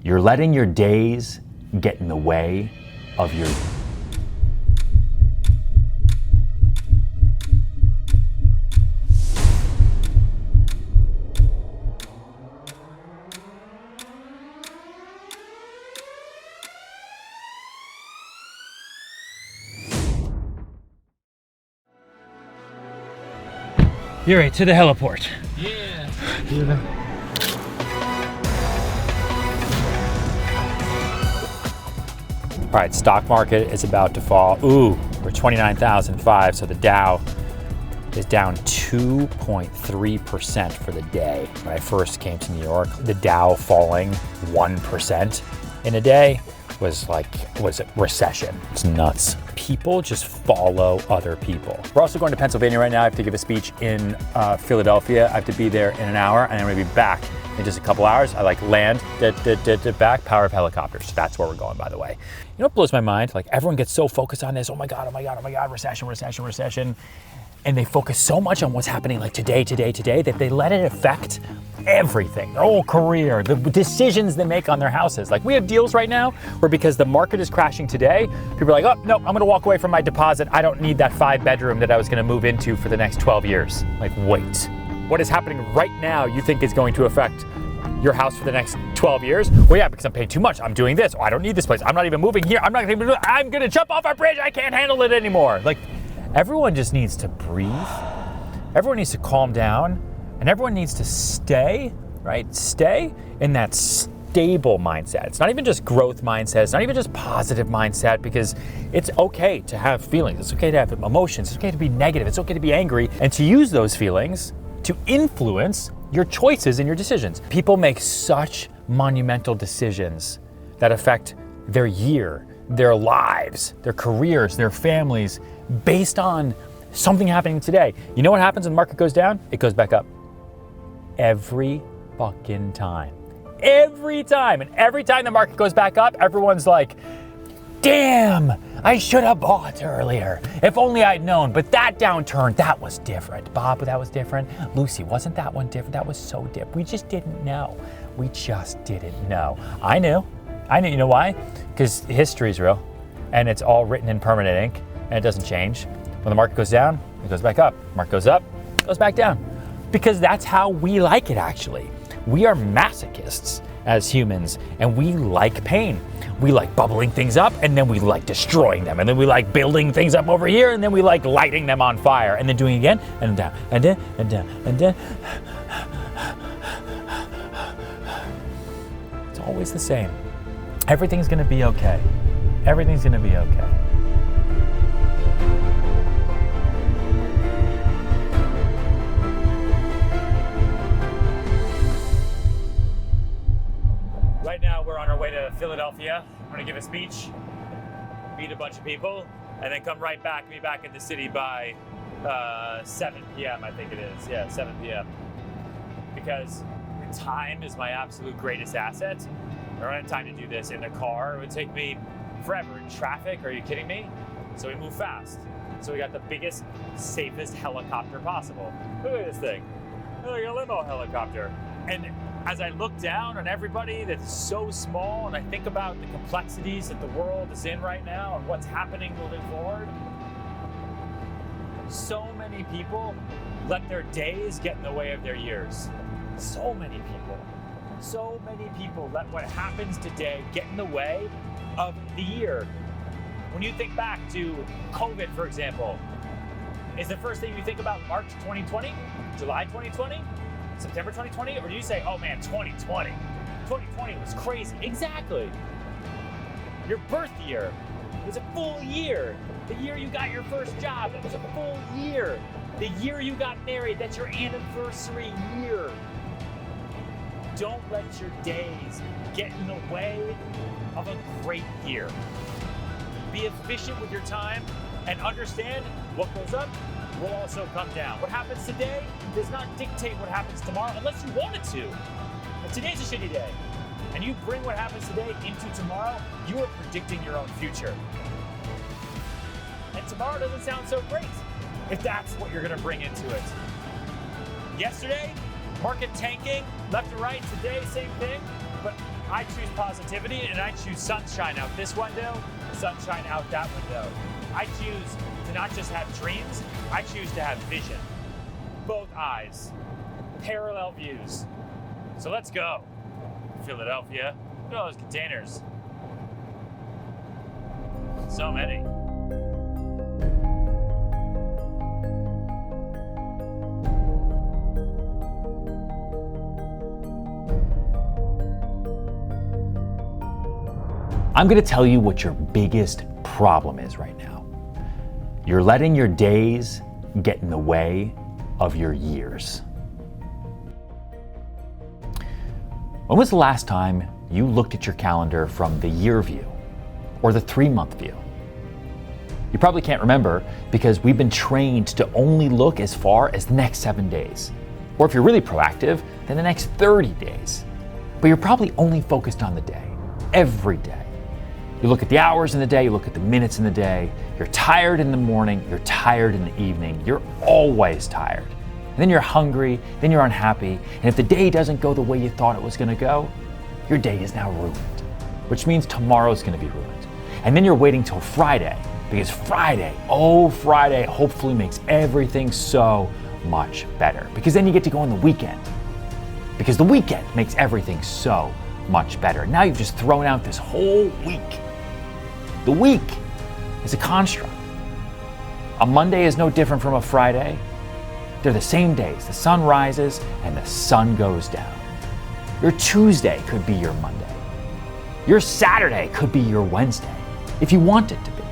You're letting your days get in the way of your... You're right, to the heliport. Yeah. All right, stock market is about to fall. Ooh, we're 29,005, so the Dow is down 2.3% for the day. When I first came to New York, the Dow falling 1% in a day was like, was it recession? It's nuts. People just follow other people. We're also going to Pennsylvania right now. I have to give a speech in Philadelphia. I have to be there in an hour, and I'm gonna be back in just a couple hours. I like land, back, power of helicopters. That's where we're going, by the way. You know what blows my mind? Like, everyone gets so focused on this, oh my God, recession. And they focus so much on what's happening like today, that they let it affect everything, their whole career, the decisions they make on their houses. Like, we have deals right now where, because the market is crashing today, people are like, oh, no, I'm gonna walk away from my deposit. I don't need that 5-bedroom that I was gonna move into for the next 12 years. Like, wait, what is happening right now you think is going to affect your house for the next 12 years? Well, yeah, because I'm paying too much. I'm doing this. Oh, I don't need this place. I'm not even moving here. I'm gonna jump off our bridge. I can't handle it anymore. Like, everyone just needs to breathe. Everyone needs to calm down, and everyone needs to stay, right? Stay in that stable mindset. It's not even just growth mindset. It's not even just positive mindset, because it's okay to have feelings. It's okay to have emotions. It's okay to be negative. It's okay to be angry, and to use those feelings to influence your choices and your decisions. People make such monumental decisions that affect their year, their lives, their careers, their families, based on something happening today. You know what happens when the market goes down? It goes back up. Every fucking time. Every time. And every time the market goes back up, everyone's like, damn, I should have bought earlier. If only I'd known. But that downturn, that was different. Bob, that was different. Lucy, wasn't that one different? That was so different. We just didn't know. We just didn't know. I knew. You know why? Because history's real, and it's all written in permanent ink, and it doesn't change. When the market goes down, it goes back up. Market goes up, it goes back down. Because that's how we like it, actually. We are masochists as humans, and we like pain. We like bubbling things up, and then we like destroying them, and then we like building things up over here, and then we like lighting them on fire, and then doing it again, and down, and down, and down, and down. It's always the same. Everything's gonna be okay. Everything's gonna be okay. Right now, we're on our way to Philadelphia. I'm gonna give a speech, meet a bunch of people, and then come right back, be back in the city by 7 p.m., I think it is. Yeah, 7 p.m. Because time is my absolute greatest asset. I don't have time to do this in a car. It would take me forever in traffic. Are you kidding me? So we move fast. So we got the biggest, safest helicopter possible. Look at this thing. Look like a limo helicopter. And as I look down on everybody that's so small, and I think about the complexities that the world is in right now and what's happening moving forward, so many people let their days get in the way of their years. So many people let what happens today get in the way of the year. When you think back to COVID, for example, is the first thing you think about March 2020, July 2020, September 2020, or do you say, oh man, 2020 was crazy? Exactly. Your birth year was a full year. The year you got your first job, it was a full year. The year you got married, that's your anniversary year. Don't let your days get in the way of a great year. Be efficient with your time and understand what goes up will also come down. What happens today does not dictate what happens tomorrow unless you want it to. If today's a shitty day and you bring what happens today into tomorrow, you are predicting your own future. And tomorrow doesn't sound so great if that's what you're gonna bring into it. Yesterday, market tanking, left to right. Today, same thing. But I choose positivity, and I choose sunshine out this window, sunshine out that window. I choose to not just have dreams, I choose to have vision. Both eyes, parallel views. So let's go. Philadelphia, look at all those containers. So many. I'm going to tell you what your biggest problem is right now. You're letting your days get in the way of your years. When was the last time you looked at your calendar from the year view or the 3-month view? You probably can't remember because we've been trained to only look as far as the next 7 days. Or if you're really proactive, then the next 30 days. But you're probably only focused on the day, every day. You look at the hours in the day, you look at the minutes in the day. You're tired in the morning, you're tired in the evening. You're always tired. And then you're hungry, then you're unhappy. And if the day doesn't go the way you thought it was going to go, your day is now ruined, which means tomorrow's going to be ruined. And then you're waiting till Friday because Friday hopefully makes everything so much better because then you get to go on the weekend because the weekend makes everything so much better. Now you've just thrown out this whole week. The week is a construct. A Monday is no different from a Friday. They're the same days. The sun rises and the sun goes down. Your Tuesday could be your Monday. Your Saturday could be your Wednesday, if you want it to be.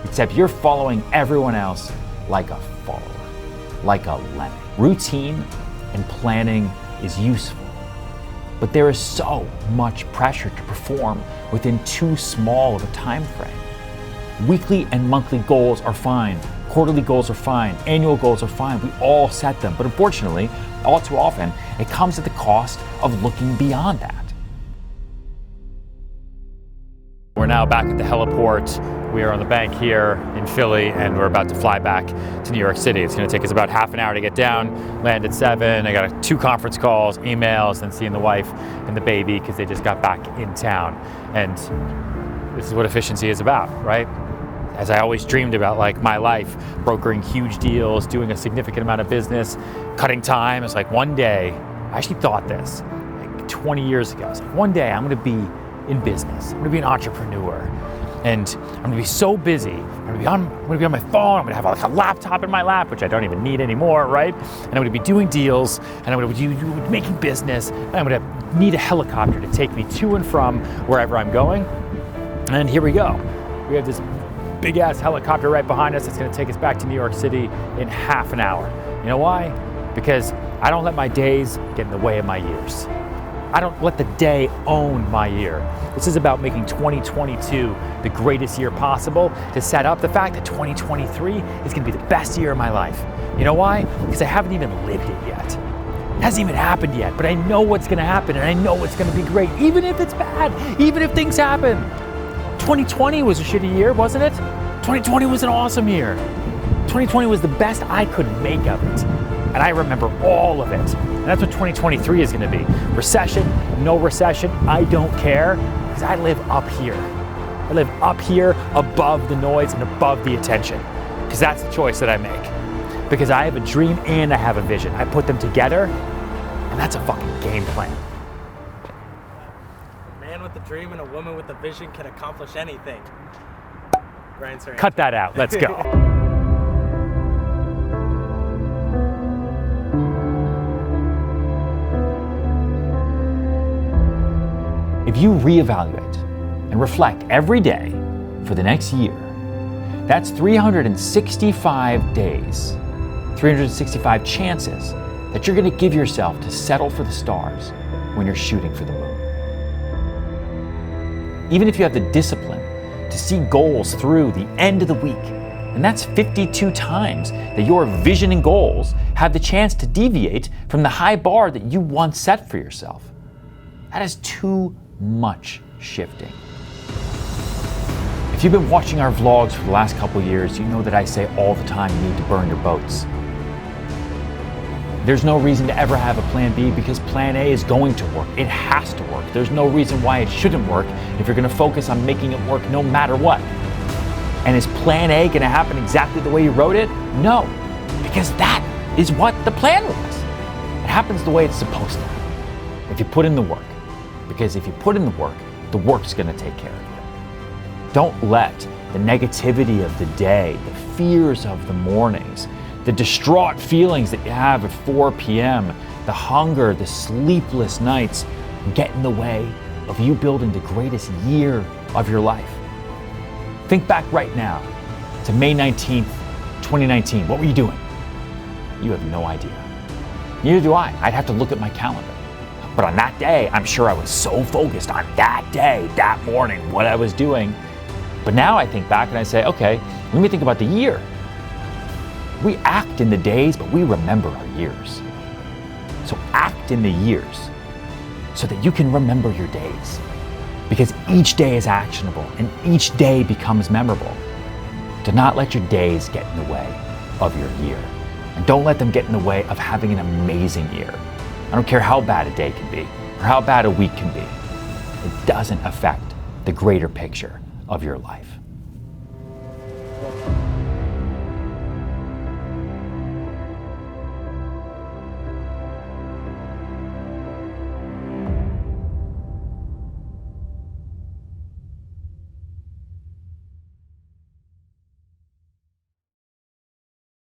Except you're following everyone else like a follower, like a lemming. Routine and planning is useful. But there is so much pressure to perform within too small of a time frame. Weekly and monthly goals are fine. Quarterly goals are fine. Annual goals are fine. We all set them. But unfortunately, all too often, it comes at the cost of looking beyond that. We're now back at the heliport. We are on the bank here in Philly, and we're about to fly back to New York City. It's going to take us about half an hour to get down, land at 7. I got 2 conference calls, emails, and seeing the wife and the baby because they just got back in town. And this is what efficiency is about, right? As I always dreamed about, like my life, brokering huge deals, doing a significant amount of business, cutting time. It's like one day, I actually thought this like 20 years ago. It's like one day I'm going to be in business. I'm going to be an entrepreneur. And I'm going to be so busy. I'm going to be on my phone. I'm going to have like a laptop in my lap, which I don't even need anymore, right? And I'm going to be doing deals, and I'm going to be making business, and I'm going to need a helicopter to take me to and from wherever I'm going. And here we go. We have this big ass helicopter right behind us. It's going to take us back to New York City in half an hour. You know why? Because I don't let my days get in the way of my years. I don't let the day own my year. This is about making 2022 the greatest year possible to set up the fact that 2023 is going to be the best year of my life. You know why? Because I haven't even lived it yet. It hasn't even happened yet, but I know what's going to happen, and I know it's going to be great, even if it's bad, even if things happen. 2020 was a shitty year, wasn't it? 2020 was an awesome year. 2020 was the best I could make of it. And I remember all of it. And that's what 2023 is going to be. Recession, no recession, I don't care, because I live up here. I live up here above the noise and above the attention, because that's the choice that I make. Because I have a dream and I have a vision. I put them together, and that's a fucking game plan. A man with a dream and a woman with a vision can accomplish anything. Brian Serhant. Cut that out. Let's go. If you reevaluate and reflect every day for the next year, that's 365 days, 365 chances that you're going to give yourself to settle for the stars when you're shooting for the moon. Even if you have the discipline to see goals through the end of the week, and that's 52 times that your vision and goals have the chance to deviate from the high bar that you once set for yourself. That is too much shifting. If you've been watching our vlogs for the last couple years, you know that I say all the time you need to burn your boats. There's no reason to ever have a plan B because plan A is going to work. It has to work. There's no reason why it shouldn't work if you're going to focus on making it work no matter what. And is plan A going to happen exactly the way you wrote it? No, because that is what the plan was. It happens the way it's supposed to, if you put in the work. Because if you put in the work's going to take care of you. Don't let the negativity of the day, the fears of the mornings, the distraught feelings that you have at 4 p.m., the hunger, the sleepless nights get in the way of you building the greatest year of your life. Think back right now to May 19th, 2019. What were you doing? You have no idea. Neither do I. I'd have to look at my calendar. But on that day, I'm sure I was so focused on that day, that morning, what I was doing. But now I think back and I say, okay, let me think about the year. We act in the days, but we remember our years. So act in the years so that you can remember your days. Because each day is actionable and each day becomes memorable. Do not let your days get in the way of your year. And don't let them get in the way of having an amazing year. I don't care how bad a day can be or how bad a week can be. It doesn't affect the greater picture of your life.